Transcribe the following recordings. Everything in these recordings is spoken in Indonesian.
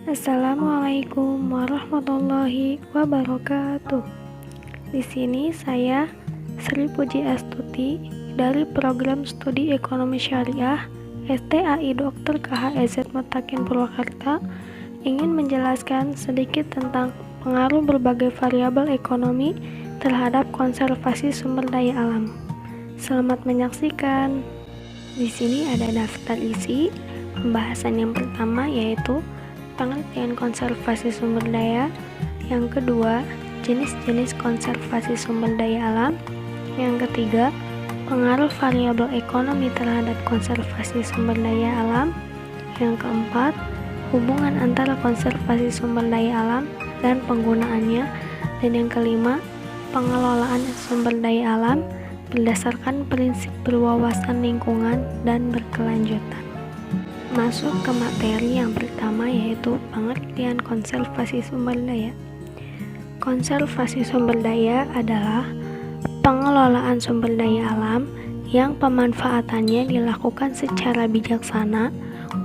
Assalamualaikum warahmatullahi wabarakatuh. Di sini saya Sri Puji Astuti dari Program Studi Ekonomi Syariah STAI Dr. KHEZ Mutakin Purwakarta ingin menjelaskan sedikit tentang pengaruh berbagai variabel ekonomi terhadap konservasi sumber daya alam. Selamat menyaksikan. Di sini ada daftar isi. Pembahasan yang pertama yaitu pengertian konservasi sumber daya. Yang kedua, jenis-jenis konservasi sumber daya alam. Yang ketiga, pengaruh variabel ekonomi terhadap konservasi sumber daya alam. Yang keempat, hubungan antara konservasi sumber daya alam dan penggunaannya. Dan yang kelima, pengelolaan sumber daya alam berdasarkan prinsip berwawasan lingkungan dan berkelanjutan. Masuk ke materi yang pertama yaitu pengertian konservasi sumber daya. Konservasi sumber daya adalah pengelolaan sumber daya alam yang pemanfaatannya dilakukan secara bijaksana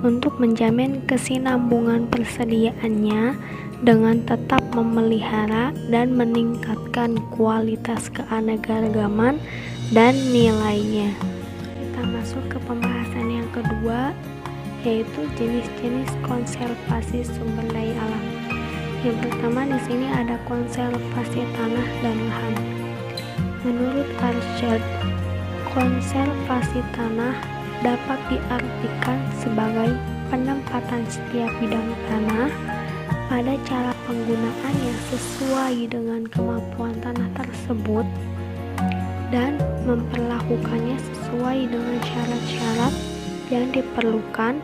untuk menjamin kesinambungan persediaannya dengan tetap memelihara dan meningkatkan kualitas keanekaragaman dan nilainya. Kita masuk ke pembahasan yang kedua yaitu jenis-jenis konservasi sumber daya alam. Yang pertama di sini ada konservasi tanah dan lahan. Menurut Arshad, konservasi tanah dapat diartikan sebagai penempatan setiap bidang tanah pada cara penggunaan yang sesuai dengan kemampuan tanah tersebut dan memperlakukannya sesuai dengan syarat-syarat yang diperlukan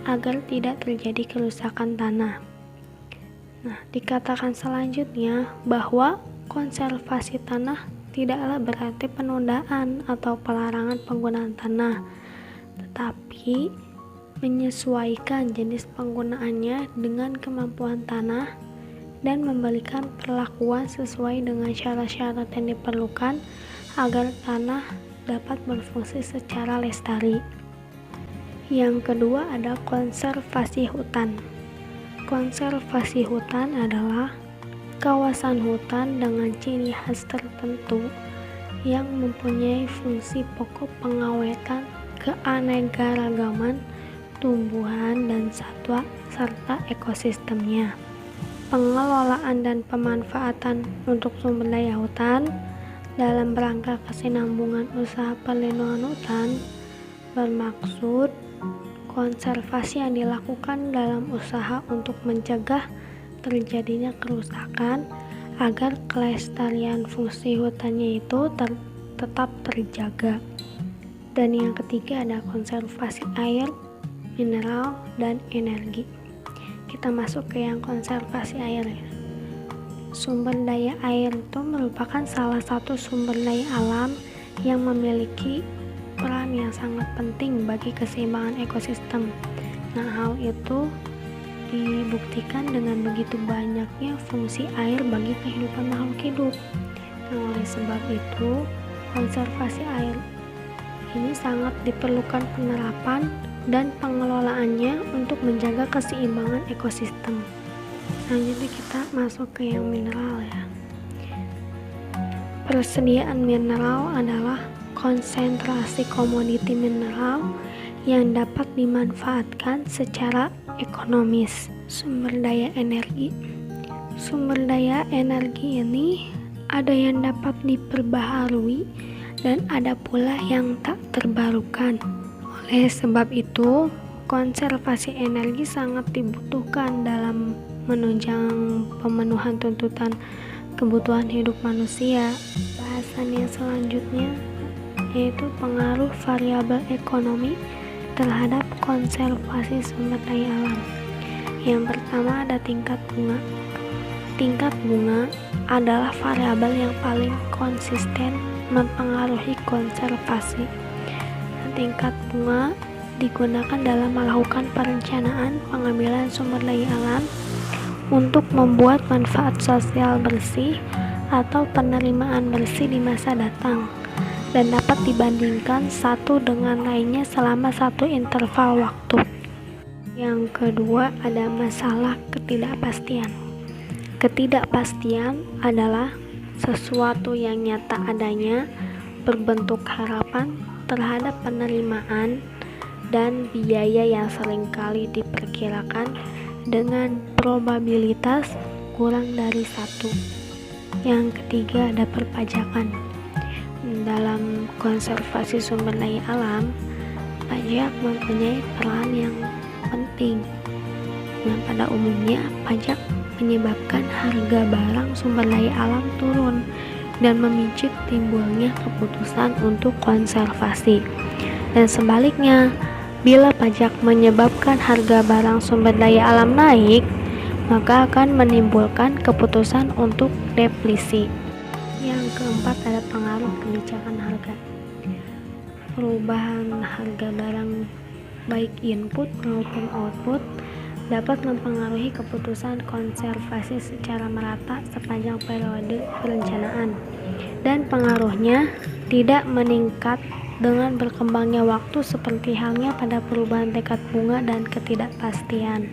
agar tidak terjadi kerusakan tanah. Nah, dikatakan selanjutnya bahwa konservasi tanah tidaklah berarti penundaan atau pelarangan penggunaan tanah, tetapi menyesuaikan jenis penggunaannya dengan kemampuan tanah dan memberikan perlakuan sesuai dengan syarat-syarat yang diperlukan agar tanah dapat berfungsi secara lestari. Yang kedua ada konservasi hutan. Konservasi hutan adalah kawasan hutan dengan ciri khas tertentu yang mempunyai fungsi pokok pengawetan keanekaragaman tumbuhan dan satwa serta ekosistemnya. Pengelolaan dan pemanfaatan untuk sumber daya hutan dalam rangka kesinambungan usaha perlindungan hutan bermaksud konservasi yang dilakukan dalam usaha untuk mencegah terjadinya kerusakan agar kelestarian fungsi hutannya itu tetap terjaga. Dan yang ketiga ada konservasi air, mineral, dan energi. Kita masuk ke yang konservasi air. Sumber daya air itu merupakan salah satu sumber daya alam yang memiliki peran yang sangat penting bagi keseimbangan ekosistem. Nah, hal itu dibuktikan dengan begitu banyaknya fungsi air bagi kehidupan makhluk hidup. Nah, oleh sebab itu, konservasi air ini sangat diperlukan penerapan dan pengelolaannya untuk menjaga keseimbangan ekosistem. Selanjutnya kita masuk ke yang mineral ya. Persediaan mineral adalah konsentrasi komoditi mineral yang dapat dimanfaatkan secara ekonomis. Sumber daya energi. Sumber daya energi ini ada yang dapat diperbaharui dan ada pula yang tak terbarukan. Oleh sebab itu, konservasi energi sangat dibutuhkan dalam menunjang pemenuhan tuntutan kebutuhan hidup manusia. Bahasan yang selanjutnya yaitu pengaruh variabel ekonomi terhadap konservasi sumber daya alam. Yang pertama ada tingkat bunga. Tingkat bunga adalah variabel yang paling konsisten mempengaruhi konservasi. Tingkat bunga digunakan dalam melakukan perencanaan pengambilan sumber daya alam untuk membuat manfaat sosial bersih atau penerimaan bersih di masa datang dan dapat dibandingkan satu dengan lainnya selama satu interval waktu. Yang kedua ada masalah ketidakpastian. Ketidakpastian adalah sesuatu yang nyata adanya, berbentuk harapan terhadap penerimaan dan biaya yang seringkali diperkirakan dengan probabilitas kurang dari 1. Yang ketiga ada perpajakan. Dalam konservasi sumber daya alam, pajak mempunyai peran yang penting. Nah, pada umumnya pajak menyebabkan harga barang sumber daya alam turun dan memicu timbulnya keputusan untuk konservasi. Dan sebaliknya, bila pajak menyebabkan harga barang sumber daya alam naik, maka akan menimbulkan keputusan untuk deplisi. Yang keempat ada pengaruh kebijakan harga. Perubahan harga barang baik input maupun output dapat mempengaruhi keputusan konservasi secara merata sepanjang periode perencanaan, dan pengaruhnya tidak meningkat dengan berkembangnya waktu seperti halnya pada perubahan tingkat bunga dan ketidakpastian.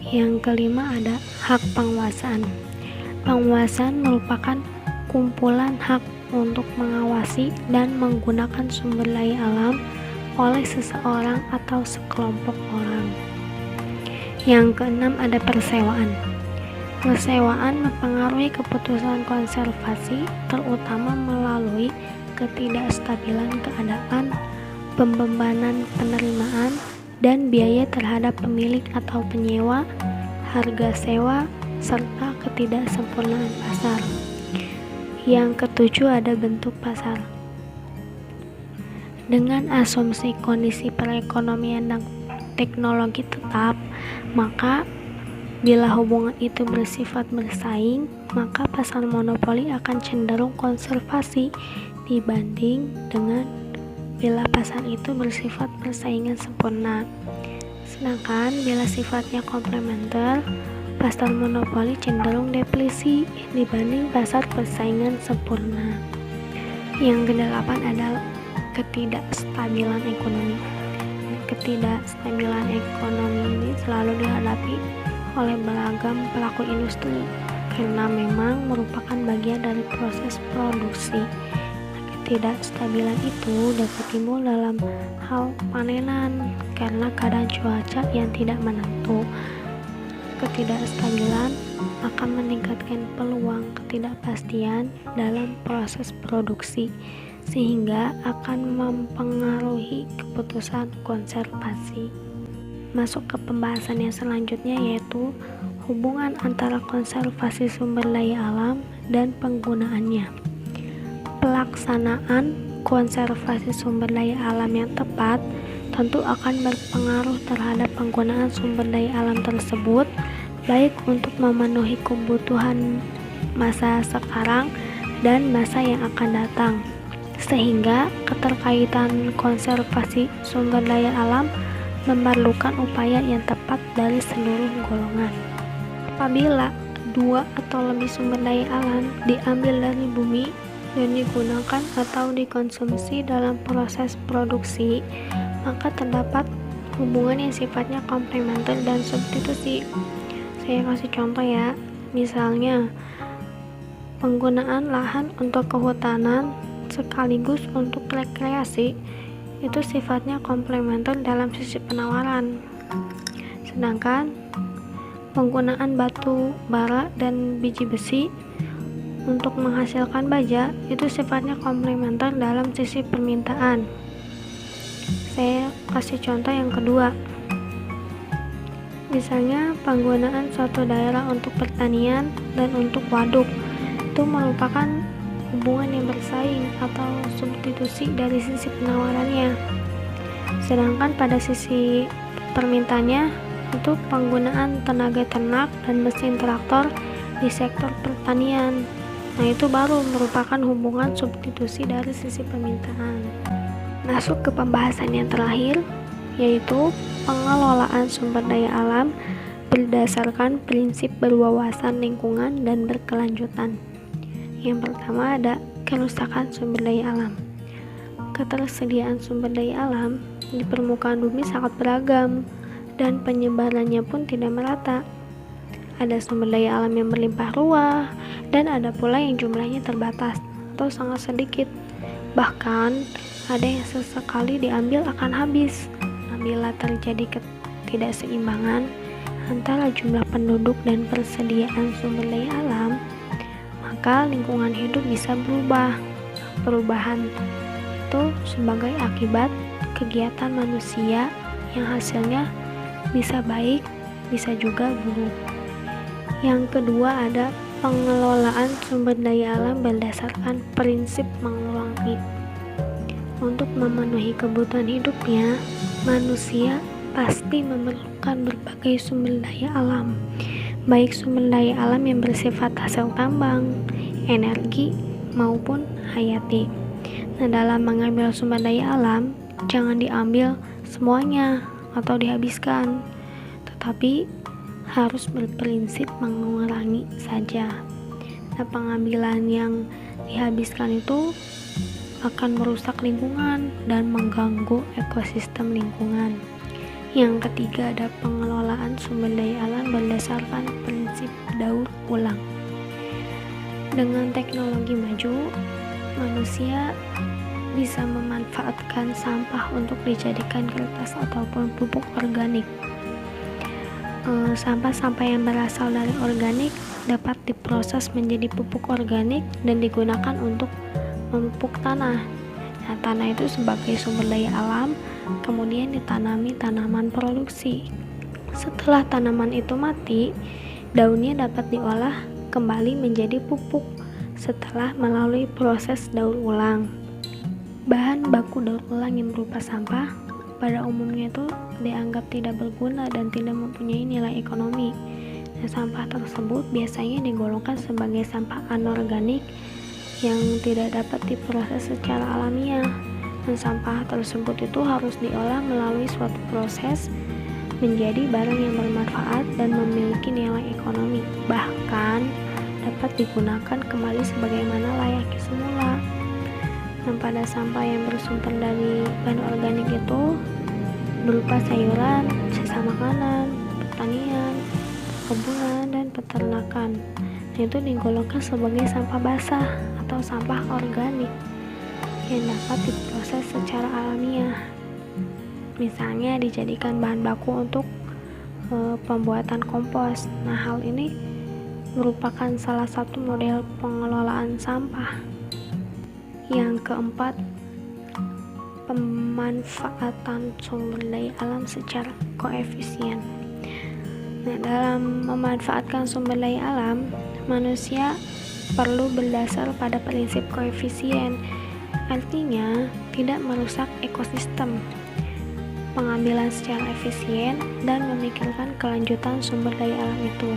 Yang kelima ada hak penguasaan. Penguasaan merupakan kumpulan hak untuk mengawasi dan menggunakan sumber daya alam oleh seseorang atau sekelompok orang. Yang keenam ada persewaan. Persewaan mempengaruhi keputusan konservasi terutama melalui ketidakstabilan keadaan, pembebanan penerimaan, dan biaya terhadap pemilik atau penyewa, harga sewa, serta ketidaksempurnaan pasar. Yang ketujuh ada bentuk pasar. Dengan asumsi kondisi perekonomian dan teknologi tetap, maka bila hubungan itu bersifat bersaing, maka pasar monopoli akan cenderung konservasi dibanding dengan bila pasar itu bersifat persaingan sempurna. Sedangkan bila sifatnya komplementer, pasar monopoli cenderung deplisi dibanding pasar persaingan sempurna. Yang kedelapan adalah ketidakstabilan ekonomi. Ketidakstabilan ekonomi ini selalu dihadapi oleh beragam pelaku industri karena memang merupakan bagian dari proses produksi. Ketidakstabilan itu dapat timbul dalam hal panenan karena keadaan cuaca yang tidak menentu. Ketidakstabilan akan meningkatkan peluang ketidakpastian dalam proses produksi, sehingga akan mempengaruhi keputusan konservasi. Masuk ke pembahasan yang selanjutnya, yaitu hubungan antara konservasi sumber daya alam dan penggunaannya. Pelaksanaan konservasi sumber daya alam yang tepat tentu akan berpengaruh terhadap penggunaan sumber daya alam tersebut, baik untuk memenuhi kebutuhan masa sekarang dan masa yang akan datang, sehingga keterkaitan konservasi sumber daya alam memerlukan upaya yang tepat dari seluruh golongan. Apabila dua atau lebih sumber daya alam diambil dari bumi dan digunakan atau dikonsumsi dalam proses produksi, maka terdapat hubungan yang sifatnya komplementer dan substitusi. Saya kasih contoh ya, misalnya penggunaan lahan untuk kehutanan sekaligus untuk rekreasi itu sifatnya komplementer dalam sisi penawaran, sedangkan penggunaan batu bara dan biji besi untuk menghasilkan baja itu sifatnya komplementer dalam sisi permintaan. Saya kasih contoh yang kedua, misalnya penggunaan suatu daerah untuk pertanian dan untuk waduk itu merupakan hubungan yang bersaing atau substitusi dari sisi penawarannya, sedangkan pada sisi permintaannya itu penggunaan tenaga ternak dan mesin traktor di sektor pertanian. Nah, itu baru merupakan hubungan substitusi dari sisi permintaan. Masuk ke pembahasan yang terakhir, yaitu pengelolaan sumber daya alam berdasarkan prinsip berwawasan lingkungan dan berkelanjutan. Yang pertama ada kerusakan sumber daya alam. Ketersediaan sumber daya alam di permukaan bumi sangat beragam dan penyebarannya pun tidak merata. Ada sumber daya alam yang berlimpah ruah, dan ada pula yang jumlahnya terbatas atau sangat sedikit. Bahkan, ada yang sesekali diambil akan habis. Apabila terjadi ketidakseimbangan antara jumlah penduduk dan persediaan sumber daya alam, maka lingkungan hidup bisa berubah. Perubahan itu sebagai akibat kegiatan manusia yang hasilnya bisa baik, bisa juga buruk. Yang kedua ada pengelolaan sumber daya alam berdasarkan prinsip mengurangi. Untuk memenuhi kebutuhan hidupnya, manusia pasti memerlukan berbagai sumber daya alam, baik sumber daya alam yang bersifat hasil tambang, energi, maupun hayati. Nah, dalam mengambil sumber daya alam, jangan diambil semuanya atau dihabiskan, tetapi harus berprinsip mengurangi saja. Nah, pengambilan yang dihabiskan itu akan merusak lingkungan dan mengganggu ekosistem lingkungan. Yang ketiga ada pengelolaan sumber daya alam berdasarkan prinsip daur ulang. Dengan teknologi maju, manusia bisa memanfaatkan sampah untuk dijadikan kertas ataupun pupuk organik. Sampah-sampah yang berasal dari organik dapat diproses menjadi pupuk organik dan digunakan untuk memupuk tanah. Nah, tanah itu sebagai sumber daya alam, kemudian ditanami tanaman produksi. Setelah tanaman itu mati, daunnya dapat diolah kembali menjadi pupuk setelah melalui proses daur ulang. Bahan baku daur ulang yang berupa sampah pada umumnya itu dianggap tidak berguna dan tidak mempunyai nilai ekonomi. Nah, sampah tersebut biasanya digolongkan sebagai sampah anorganik yang tidak dapat diproses secara alamiah. Dan sampah tersebut itu harus diolah melalui suatu proses menjadi barang yang bermanfaat dan memiliki nilai ekonomi. Bahkan dapat digunakan kembali sebagaimana layaknya semula. Nah, pada sampah yang bersumber dari bahan organik itu berupa sayuran, sisa makanan, pertanian, perkebunan, dan peternakan. Nah, itu digolongkan sebagai sampah basah atau sampah organik yang dapat diproses secara alamiah. Misalnya dijadikan bahan baku untuk pembuatan kompos. Nah, hal ini merupakan salah satu model pengelolaan sampah. Yang keempat, pemanfaatan sumber daya alam secara koefisien. Nah, dalam memanfaatkan sumber daya alam, manusia perlu berdasar pada prinsip koefisien, artinya tidak merusak ekosistem, pengambilan secara efisien, dan memikirkan kelanjutan sumber daya alam itu.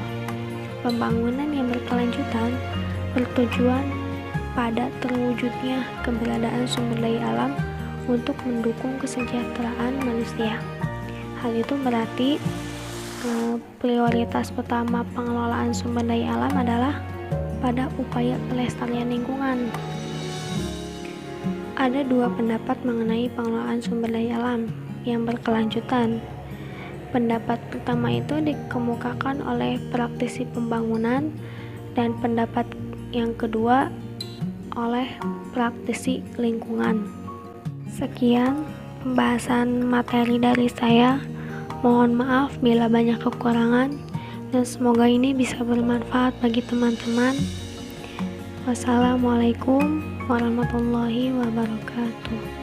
Pembangunan yang berkelanjutan bertujuan pada terwujudnya keberadaan sumber daya alam untuk mendukung kesejahteraan manusia. Hal itu berarti prioritas pertama pengelolaan sumber daya alam adalah pada upaya pelestarian lingkungan. Ada dua pendapat mengenai pengelolaan sumber daya alam yang berkelanjutan. Pendapat pertama itu dikemukakan oleh praktisi pembangunan, dan pendapat yang kedua oleh praktisi lingkungan. Sekian pembahasan materi dari saya. Mohon maaf bila banyak kekurangan, dan semoga ini bisa bermanfaat bagi teman-teman. Wassalamualaikum warahmatullahi wabarakatuh.